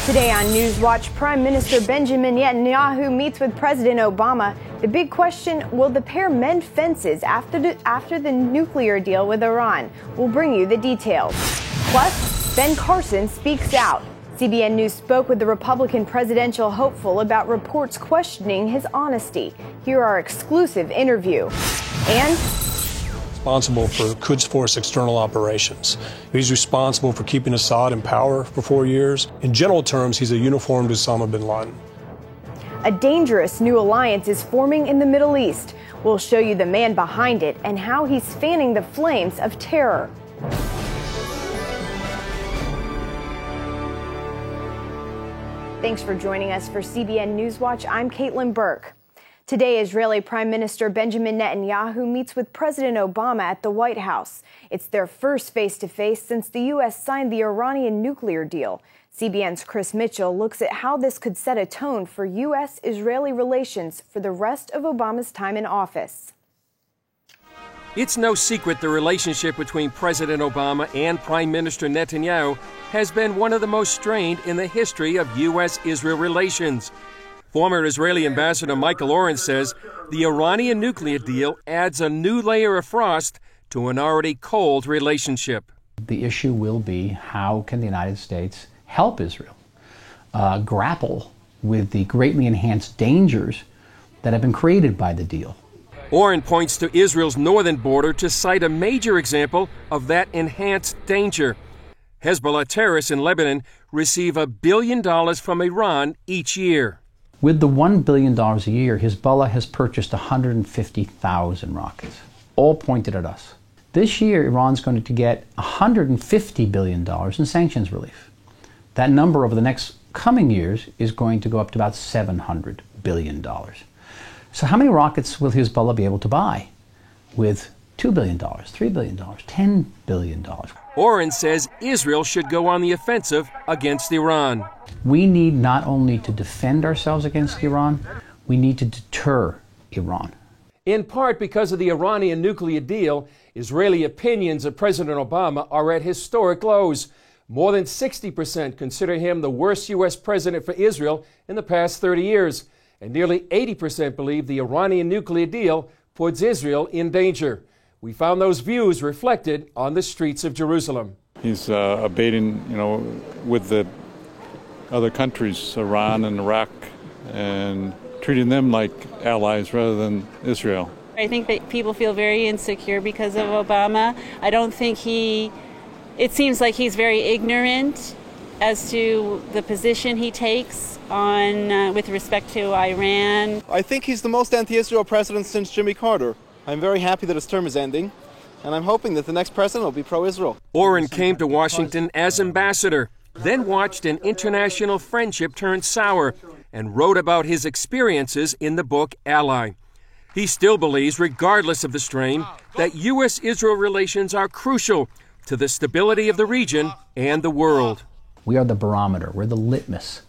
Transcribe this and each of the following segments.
Today on Newswatch, Prime Minister Benjamin Netanyahu meets with President Obama. The big question, will the pair mend fences after the nuclear deal with Iran? We'll bring you the details. Plus, Ben Carson speaks out. CBN News spoke with the Republican presidential hopeful about reports questioning his honesty. Here our exclusive interview. And responsible for Quds Force external operations. He's responsible for keeping Assad in power for 4 years. In general terms, he's a uniformed Osama bin Laden. A dangerous new alliance is forming in the Middle East. We'll show you the man behind it and how he's fanning the flames of terror. Thanks for joining us for CBN Newswatch. I'm Caitlin Burke. Today, Israeli Prime Minister Benjamin Netanyahu meets with President Obama at the White House. It's their first face-to-face since the U.S. signed the Iranian nuclear deal. CBN's Chris Mitchell looks at how this could set a tone for U.S.-Israeli relations for the rest of Obama's time in office. It's no secret the relationship between President Obama and Prime Minister Netanyahu has been one of the most strained in the history of U.S.-Israel relations. Former Israeli Ambassador Michael Oren says the Iranian nuclear deal adds a new layer of frost to an already cold relationship. The issue will be how can the United States help Israel grapple with the greatly enhanced dangers that have been created by the deal. Oren points to Israel's northern border to cite a major example of that enhanced danger. Hezbollah terrorists in Lebanon receive $1 billion from Iran each year. With the $1 billion a year, Hezbollah has purchased 150,000 rockets, all pointed at us. This year, Iran's going to get $150 billion in sanctions relief. That number over the next coming years is going to go up to about $700 billion. So how many rockets will Hezbollah be able to buy with $2 billion, $3 billion, $10 billion? Oren says Israel should go on the offensive against Iran. We need not only to defend ourselves against Iran, we need to deter Iran. In part because of the Iranian nuclear deal, Israeli opinions of President Obama are at historic lows. More than 60% consider him the worst U.S. president for Israel in the past 30 years. And nearly 80% believe the Iranian nuclear deal puts Israel in danger. We found those views reflected on the streets of Jerusalem. He's abating, with the other countries, Iran and Iraq, and treating them like allies rather than Israel. I think that people feel very insecure because of Obama. I don't think it seems like he's very ignorant as to the position he takes on with respect to Iran. I think he's the most anti-Israel president since Jimmy Carter. I'm very happy that his term is ending, and I'm hoping that the next president will be pro-Israel. Oren came to Washington as ambassador, then watched an international friendship turn sour, and wrote about his experiences in the book Ally. He still believes, regardless of the strain, that U.S.-Israel relations are crucial to the stability of the region and the world. We are the barometer. We're the litmus.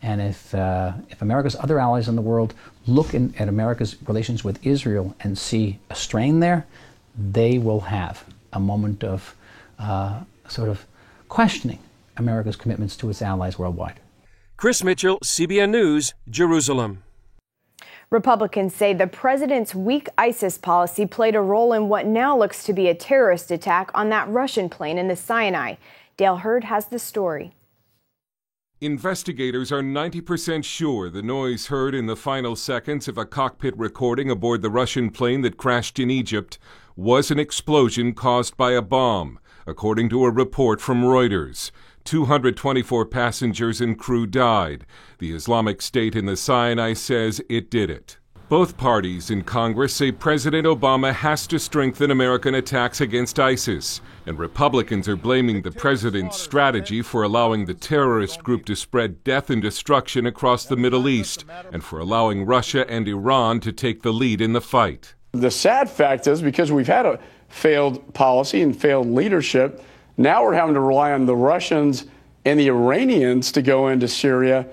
And if America's other allies in the world look at America's relations with Israel and see a strain there, they will have a moment of sort of questioning America's commitments to its allies worldwide. Chris Mitchell, CBN News, Jerusalem. Republicans say the president's weak ISIS policy played a role in what now looks to be a terrorist attack on that Russian plane in the Sinai. Dale Hurd has the story. Investigators are 90% sure the noise heard in the final seconds of a cockpit recording aboard the Russian plane that crashed in Egypt was an explosion caused by a bomb, according to a report from Reuters. 224 passengers and crew died. The Islamic State in the Sinai says it did it. Both parties in Congress say President Obama has to strengthen American attacks against ISIS, and Republicans are blaming the president's strategy for allowing the terrorist group to spread death and destruction across the Middle East, and for allowing Russia and Iran to take the lead in the fight. The sad fact is, because we've had a failed policy and failed leadership, now we're having to rely on the Russians and the Iranians to go into Syria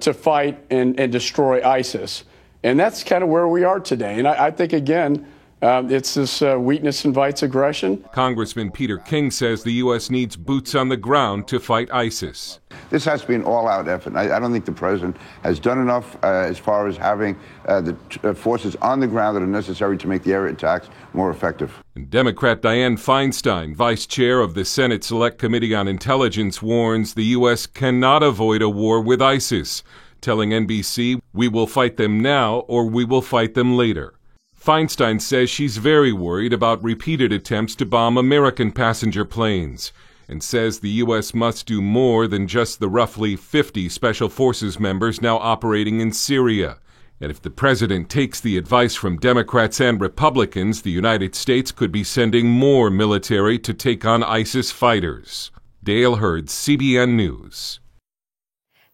to fight and destroy ISIS. And that's kind of where we are today. And I think, again, It's this weakness invites aggression. Congressman Peter King says the U.S. needs boots on the ground to fight ISIS. This has to be an all-out effort. I don't think the president has done enough as far as having the forces on the ground that are necessary to make the air attacks more effective. And Democrat Dianne Feinstein, vice chair of the Senate Select Committee on Intelligence, warns the U.S. cannot avoid a war with ISIS, telling NBC, "We will fight them now or we will fight them later." Feinstein says she's very worried about repeated attempts to bomb American passenger planes and says the U.S. must do more than just the roughly 50 Special Forces members now operating in Syria. And if the president takes the advice from Democrats and Republicans, the United States could be sending more military to take on ISIS fighters. Dale Hurd, CBN News.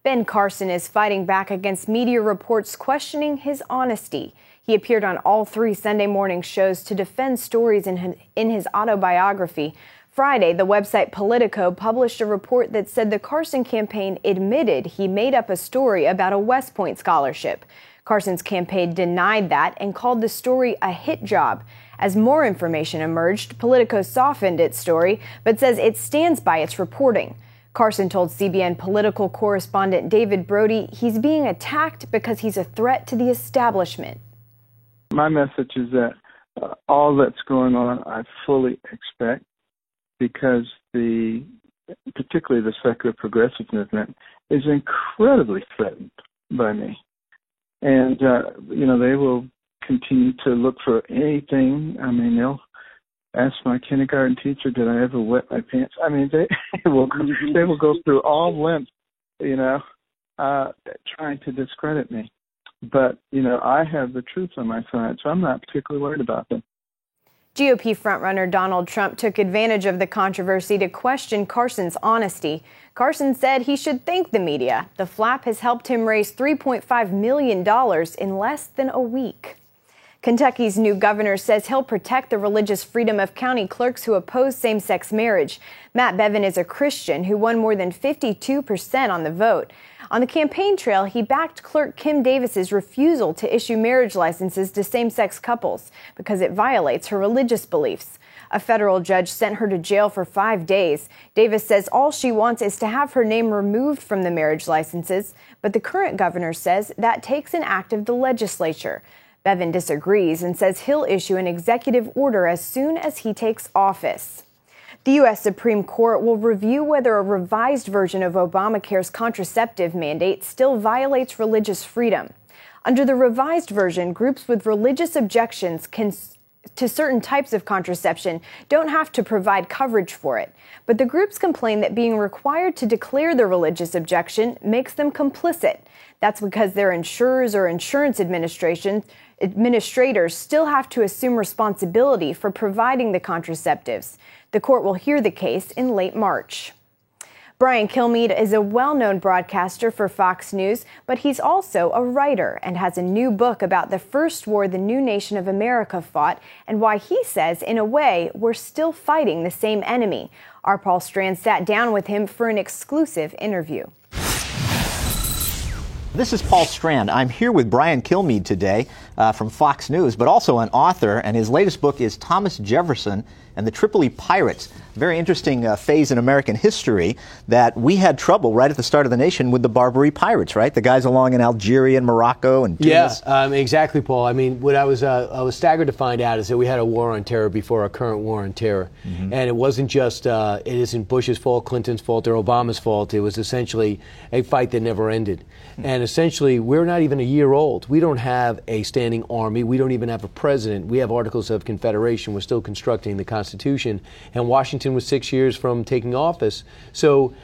Ben Carson is fighting back against media reports questioning his honesty. He appeared on all 3 Sunday morning shows to defend stories in his autobiography. Friday, the website Politico published a report that said the Carson campaign admitted he made up a story about a West Point scholarship. Carson's campaign denied that and called the story a hit job. As more information emerged, Politico softened its story, but says it stands by its reporting. Carson told CBN political correspondent David Brody he's being attacked because he's a threat to the establishment. My message is that all that's going on, I fully expect, because particularly the secular progressive movement is incredibly threatened by me. And, they will continue to look for anything. I mean, they'll ask my kindergarten teacher, did I ever wet my pants? I mean, they will go through all lengths, trying to discredit me. But, I have the truth on my side, so I'm not particularly worried about them. GOP frontrunner Donald Trump took advantage of the controversy to question Carson's honesty. Carson said he should thank the media. The flap has helped him raise $3.5 million in less than a week. Kentucky's new governor says he'll protect the religious freedom of county clerks who oppose same-sex marriage. Matt Bevin is a Christian who won more than 52% on the vote. On the campaign trail, he backed Clerk Kim Davis's refusal to issue marriage licenses to same-sex couples because it violates her religious beliefs. A federal judge sent her to jail for 5 days. Davis says all she wants is to have her name removed from the marriage licenses, but the current governor says that takes an act of the legislature. Bevin disagrees and says he'll issue an executive order as soon as he takes office. The U.S. Supreme Court will review whether a revised version of Obamacare's contraceptive mandate still violates religious freedom. Under the revised version, groups with religious objections to certain types of contraception don't have to provide coverage for it. But the groups complain that being required to declare the religious objection makes them complicit. That's because their insurers or insurance administrators still have to assume responsibility for providing the contraceptives. The court will hear the case in late March. Brian Kilmeade is a well-known broadcaster for Fox News, but he's also a writer and has a new book about the first war the new nation of America fought and why he says, in a way, we're still fighting the same enemy. Our Paul Strand sat down with him for an exclusive interview. This is Paul Strand. I'm here with Brian Kilmeade today from Fox News, but also an author, and his latest book is Thomas Jefferson and the Tripoli Pirates. Very interesting phase in American history that we had trouble right at the start of the nation with the Barbary pirates, right? The guys along in Algeria and Morocco and Tunis. Yeah, exactly, Paul. I mean, what I was staggered to find out is that we had a war on terror before our current war on terror. Mm-hmm. And it wasn't just, it isn't Bush's fault, Clinton's fault, or Obama's fault. It was essentially a fight that never ended. Mm-hmm. And essentially, we're not even a year old. We don't have a standing army. We don't even have a president. We have Articles of Confederation. We're still constructing the Constitution. And Washington was 6 years from taking office. So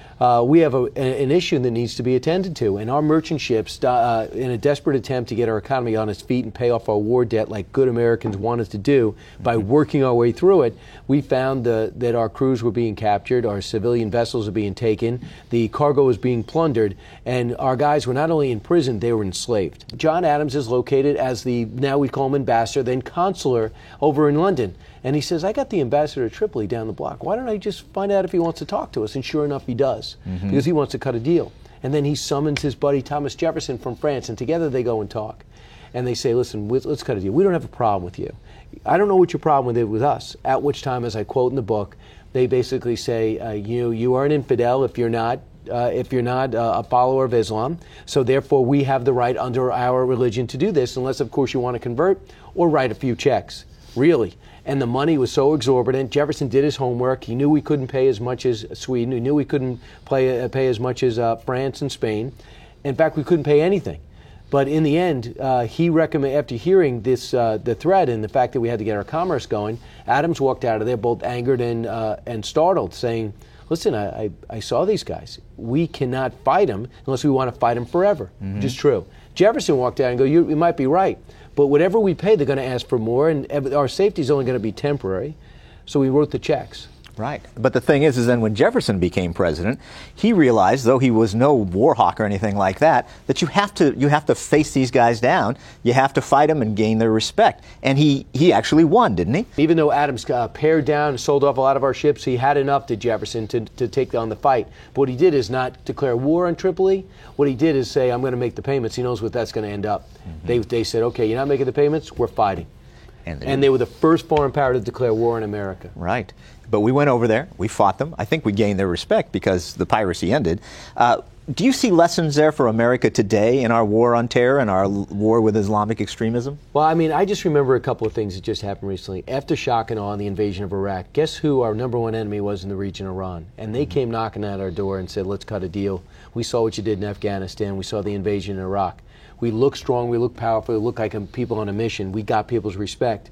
we have an issue that needs to be attended to. And our merchant ships, in a desperate attempt to get our economy on its feet and pay off our war debt like good Americans want us to do, by working our way through it, we found that our crews were being captured, our civilian vessels were being taken, the cargo was being plundered, and our guys were not only in prison, they were enslaved. John Adams is located as the, now we call him ambassador, then consular over in London. And he says, I got the ambassador to Tripoli down the block. Why don't I just find out if he wants to talk to us? And sure enough, he does, because he wants to cut a deal. And then he summons his buddy Thomas Jefferson from France, and together they go and talk. And they say, listen, let's cut a deal. We don't have a problem with you. I don't know what your problem with us. At which time, as I quote in the book, they basically say, you are an infidel if you're not a follower of Islam. So therefore, we have the right under our religion to do this, unless, of course, you want to convert or write a few checks. Really. And the money was so exorbitant. Jefferson did his homework. He knew we couldn't pay as much as Sweden. He knew we couldn't pay as much as France and Spain. In fact, we couldn't pay anything. But in the end, he recommended, after hearing this, the threat and the fact that we had to get our commerce going, Adams walked out of there both angered and startled, saying, listen, I saw these guys. We cannot fight them unless we want to fight them forever, which is true. Jefferson walked out and go, you might be right. But whatever we pay, they're going to ask for more, and our safety is only going to be temporary. So we wrote the checks. Right. But the thing is then when Jefferson became president, he realized, though he was no war hawk or anything like that you have to face these guys down. You have to fight them and gain their respect. And he actually won, didn't he? Even though Adams pared down and sold off a lot of our ships, he had enough to Jefferson to take on the fight. But what he did is not declare war on Tripoli. What he did is say, I'm going to make the payments. He knows what that's going to end up. They said, okay, you're not making the payments, we're fighting. And they were the first foreign power to declare war on America. Right. But we went over there. We fought them. I think we gained their respect because the piracy ended. Do you see lessons there for America today in our war on terror and our war with Islamic extremism? Well, I mean, I just remember a couple of things that just happened recently. After shock and awe and the invasion of Iraq, guess who our number one enemy was in the region, Iran? And they came knocking at our door and said, let's cut a deal. We saw what you did in Afghanistan. We saw the invasion in Iraq. We look strong. We look powerful. We look like people on a mission. We got people's respect.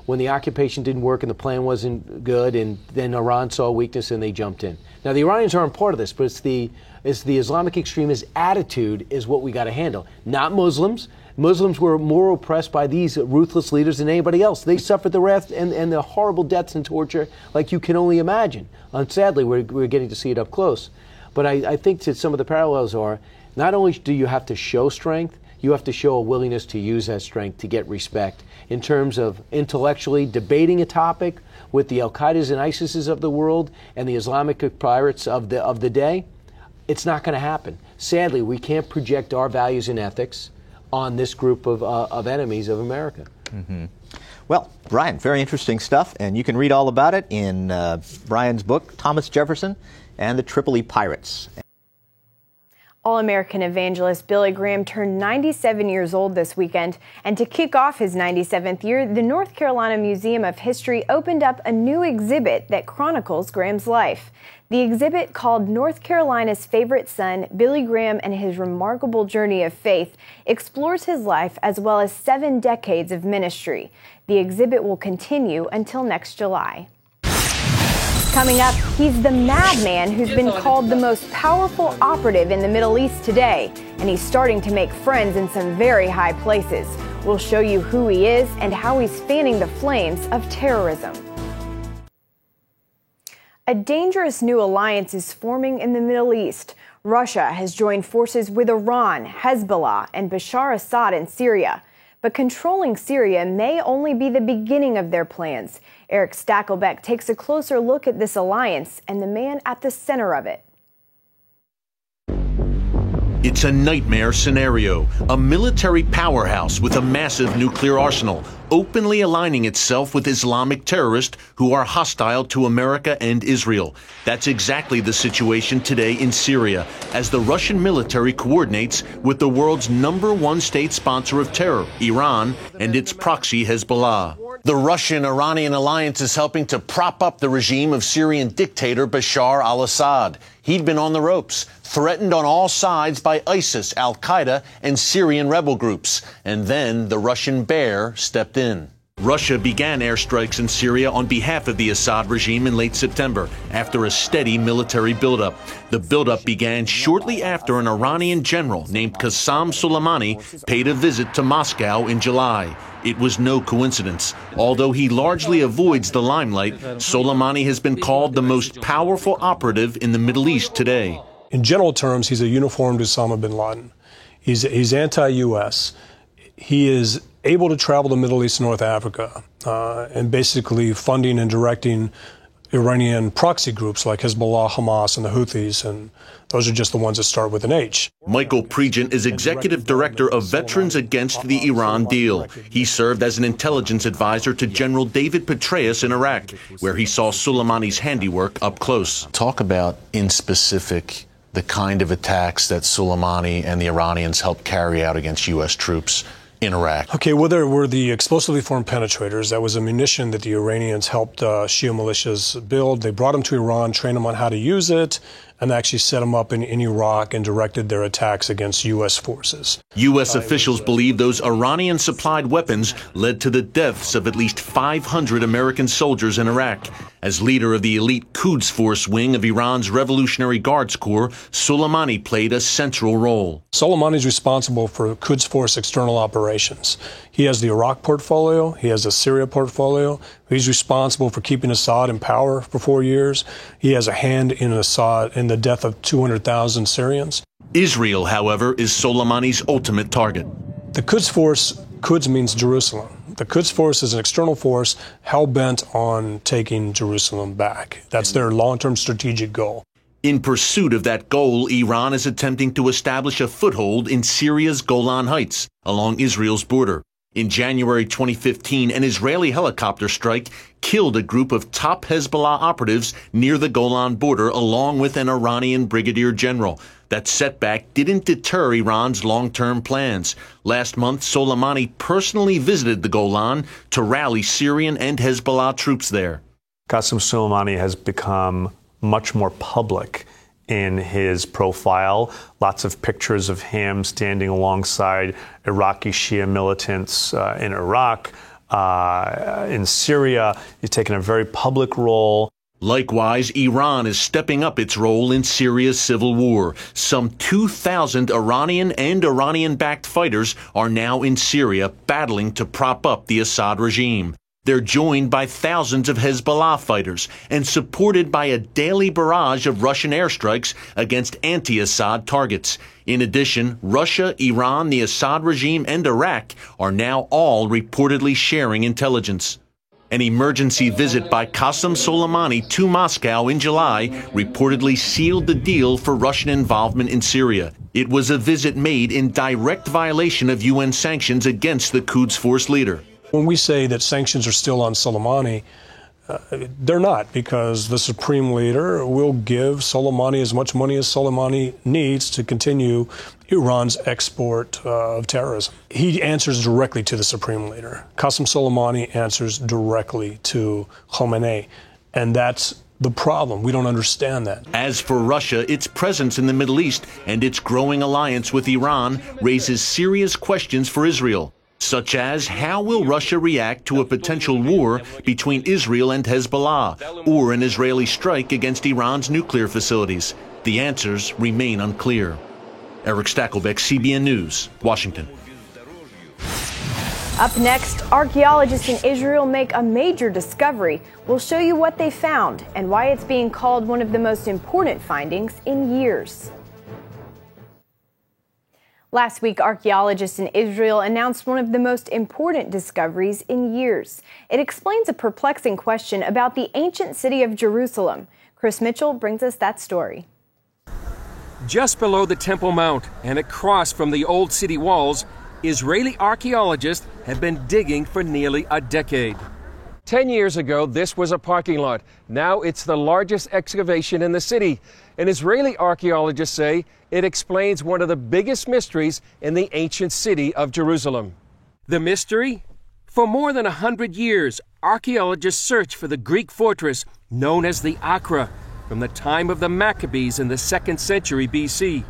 When the occupation didn't work and the plan wasn't good, and then Iran saw weakness and they jumped in. Now, the Iranians aren't part of this, but it's the Islamic extremist attitude is what we got to handle, not Muslims. Muslims were more oppressed by these ruthless leaders than anybody else. They suffered the wrath and the horrible deaths and torture like you can only imagine. And sadly, we're getting to see it up close. But I think that some of the parallels are, not only do you have to show strength, you have to show a willingness to use that strength to get respect in terms of intellectually debating a topic with the Al-Qaedas and ISIS's of the world and the Islamic pirates of the day. It's not going to happen. Sadly, we can't project our values and ethics on this group of enemies of America. Well, Brian, very interesting stuff, and you can read all about it in Brian's book, Thomas Jefferson and the Tripoli Pirates. All-American evangelist Billy Graham turned 97 years old this weekend, and to kick off his 97th year, the North Carolina Museum of History opened up a new exhibit that chronicles Graham's life. The exhibit, called North Carolina's Favorite Son, Billy Graham and His Remarkable Journey of Faith, explores his life as well as 7 decades of ministry. The exhibit will continue until next July. Coming up, he's the madman who's been called the most powerful operative in the Middle East today, and he's starting to make friends in some very high places. We'll show you who he is and how he's fanning the flames of terrorism. A dangerous new alliance is forming in the Middle East. Russia has joined forces with Iran, Hezbollah, and Bashar Assad in Syria. But controlling Syria may only be the beginning of their plans. Eric Stakelbeck takes a closer look at this alliance and the man at the center of it. It's a nightmare scenario. A military powerhouse with a massive nuclear arsenal, openly aligning itself with Islamic terrorists who are hostile to America and Israel. That's exactly the situation today in Syria, as the Russian military coordinates with the world's #1 state sponsor of terror, Iran, and its proxy Hezbollah. The Russian-Iranian alliance is helping to prop up the regime of Syrian dictator Bashar al-Assad. He'd been on the ropes, threatened on all sides by ISIS, Al-Qaeda, and Syrian rebel groups. And then the Russian bear stepped in. Russia began airstrikes in Syria on behalf of the Assad regime in late September, after a steady military buildup. The buildup began shortly after an Iranian general named Qasem Soleimani paid a visit to Moscow in July. It was no coincidence. Although he largely avoids the limelight, Soleimani has been called the most powerful operative in the Middle East today. In general terms, he's a uniformed Osama bin Laden. He's anti-U.S. He is able to travel to Middle East and North Africa and basically funding and directing Iranian proxy groups like Hezbollah, Hamas, and the Houthis, and those are just the ones that start with an H. Michael Pregent is executive director of Veterans Against the Iran Deal. He served as an intelligence advisor to General David Petraeus in Iraq, where he saw Soleimani's handiwork up close. Talk about, in specific, the kind of attacks that Soleimani and the Iranians helped carry out against U.S. troops in Iraq. Okay, well, there were the explosively formed penetrators. That was a munition that the Iranians helped Shia militias build. They brought them to Iran, trained them on how to use it, and actually set them up in Iraq and directed their attacks against U.S. forces. U.S. officials believe those Iranian-supplied weapons led to the deaths of at least 500 American soldiers in Iraq. As leader of the elite Quds Force wing of Iran's Revolutionary Guards Corps, Soleimani played a central role. Soleimani is responsible for Quds Force external operations. He has the Iraq portfolio. He has the Syria portfolio. He's responsible for keeping Assad in power for 4 years. He has a hand in Assad in the death of 200,000 Syrians. Israel, however, is Soleimani's ultimate target. The Quds Force, Quds means Jerusalem. The Quds Force is an external force hell-bent on taking Jerusalem back. That's their long-term strategic goal. In pursuit of that goal, Iran is attempting to establish a foothold in Syria's Golan Heights, along Israel's border. In January 2015, an Israeli helicopter strike killed a group of top Hezbollah operatives near the Golan border, along with an Iranian brigadier general. That setback didn't deter Iran's long-term plans. Last month, Soleimani personally visited the Golan to rally Syrian and Hezbollah troops there. Qasem Soleimani has become much more public in his profile. Lots of pictures of him standing alongside Iraqi Shia militants in Iraq, in Syria. He's taken a very public role. Likewise, Iran is stepping up its role in Syria's civil war. Some 2,000 Iranian and Iranian-backed fighters are now in Syria battling to prop up the Assad regime. They're joined by thousands of Hezbollah fighters and supported by a daily barrage of Russian airstrikes against anti-Assad targets. In addition, Russia, Iran, the Assad regime, and Iraq are now all reportedly sharing intelligence. An emergency visit by Qasem Soleimani to Moscow in July reportedly sealed the deal for Russian involvement in Syria. It was a visit made in direct violation of UN sanctions against the Quds Force leader. When we say that sanctions are still on Soleimani, they're not, because the supreme leader will give Soleimani as much money as Soleimani needs to continue Iran's export of terrorism. He answers directly to the supreme leader. Qasem Soleimani answers directly to Khamenei, and that's the problem. We don't understand that. As for Russia, its presence in the Middle East and its growing alliance with Iran raises serious questions for Israel, such as how will Russia react to a potential war between Israel and Hezbollah, or an Israeli strike against Iran's nuclear facilities? The answers remain unclear. Eric Stakelbeck, CBN News, Washington. Up next, archaeologists in Israel make a major discovery. We'll show you what they found and why it's being called one of the most important findings in years. Last week, archaeologists in Israel announced one of the most important discoveries in years. It explains a perplexing question about the ancient city of Jerusalem. Chris Mitchell brings us that story. Just below the Temple Mount and across from the old city walls, Israeli archaeologists have been digging for nearly a decade. 10 years ago, this was a parking lot. Now it's the largest excavation in the city. And Israeli archaeologists say it explains one of the biggest mysteries in the ancient city of Jerusalem. The mystery? For more than 100 years, archaeologists searched for the Greek fortress known as the Acra from the time of the Maccabees in the 2nd century BC.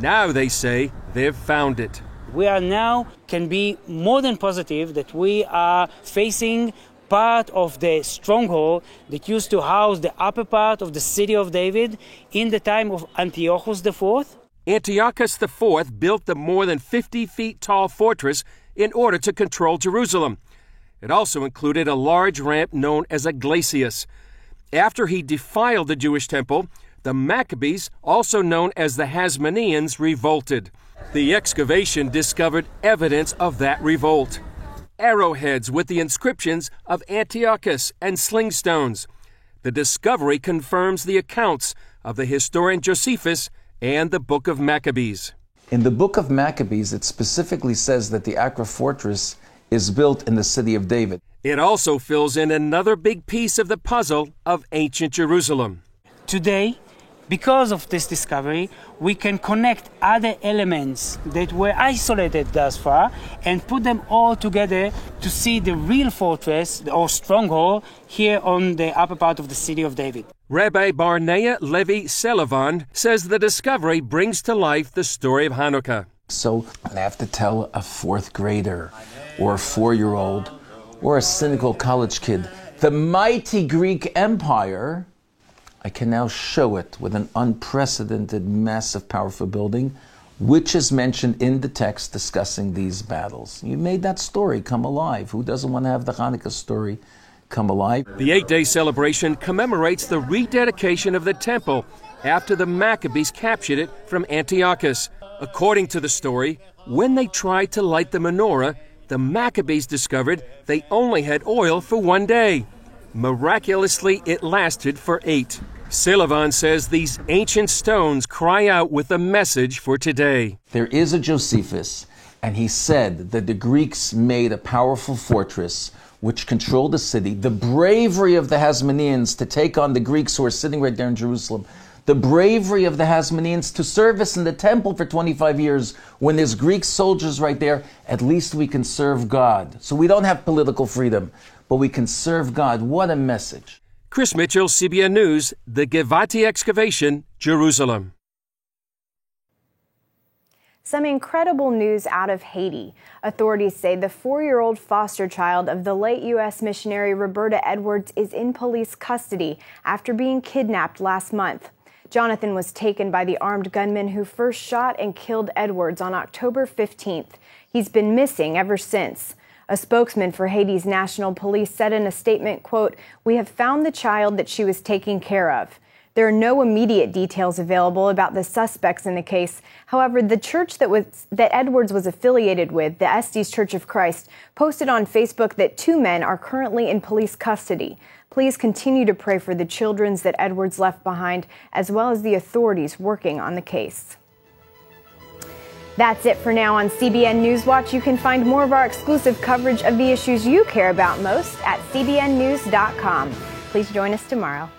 Now they say they've found it. We are now can be more than positive that we are facing part of the stronghold that used to house the upper part of the city of David in the time of Antiochus IV. Antiochus IV built the more than 50 feet tall fortress in order to control Jerusalem. It also included a large ramp known as a glacis. After he defiled the Jewish temple, the Maccabees, also known as the Hasmoneans, revolted. The excavation discovered evidence of that revolt. Arrowheads with the inscriptions of Antiochus and sling stones. The discovery confirms the accounts of the historian Josephus and the Book of Maccabees. In the Book of Maccabees, it specifically says that the Acra fortress is built in the city of David. It also fills in another big piece of the puzzle of ancient Jerusalem. Today, because of this discovery, we can connect other elements that were isolated thus far and put them all together to see the real fortress or stronghold here on the upper part of the city of David. Rabbi Barnea Levi Sullivan says the discovery brings to life the story of Hanukkah. So I have to tell a fourth grader or a 4-year-old or a cynical college kid, the mighty Greek Empire, I can now show it with an unprecedented, massive, powerful building, which is mentioned in the text discussing these battles. You made that story come alive. Who doesn't want to have the Hanukkah story come alive? The 8-day celebration commemorates the rededication of the temple after the Maccabees captured it from Antiochus. According to the story, when they tried to light the menorah, the Maccabees discovered they only had oil for 1 day. Miraculously, it lasted for 8. Sullivan says these ancient stones cry out with a message for today. There is a Josephus, and he said that the Greeks made a powerful fortress which controlled the city. The bravery of the Hasmoneans to take on the Greeks who are sitting right there in Jerusalem. The bravery of the Hasmoneans to service in the temple for 25 years when there's Greek soldiers right there. At least we can serve God. So we don't have political freedom, but we can serve God. What a message. Chris Mitchell, CBN News, the Givati excavation, Jerusalem. Some incredible news out of Haiti. Authorities say the 4-year-old foster child of the late U.S. missionary Roberta Edwards is in police custody after being kidnapped last month. Jonathan was taken by the armed gunman who first shot and killed Edwards on October 15th. He's been missing ever since. A spokesman for Haiti's National Police said in a statement, quote, "We have found the child that she was taking care of." There are no immediate details available about the suspects in the case. However, the church that Edwards was affiliated with, the Estes Church of Christ, posted on Facebook that 2 men are currently in police custody. Please continue to pray for the children that Edwards left behind, as well as the authorities working on the case. That's it for now on CBN Newswatch. You can find more of our exclusive coverage of the issues you care about most at cbnnews.com. Please join us tomorrow.